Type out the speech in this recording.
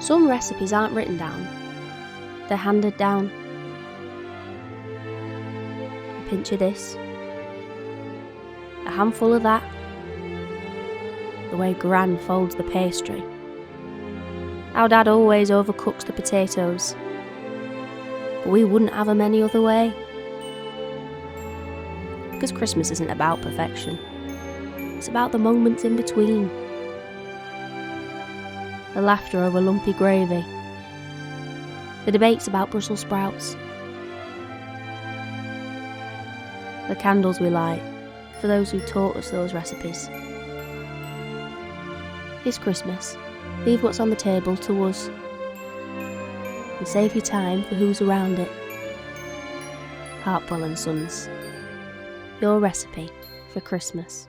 Some recipes aren't written down, they're handed down. A pinch of this, a handful of that, the way Gran folds the pastry, how Dad always overcooks the potatoes, but we wouldn't have them any other way. Because Christmas isn't about perfection, it's about the moments in between. The laughter over lumpy gravy, the debates about Brussels sprouts, the candles we light for those who taught us those recipes. This Christmas, leave what's on the table to us and save your time for who's around it. Harpwell and Sons, your recipe for Christmas.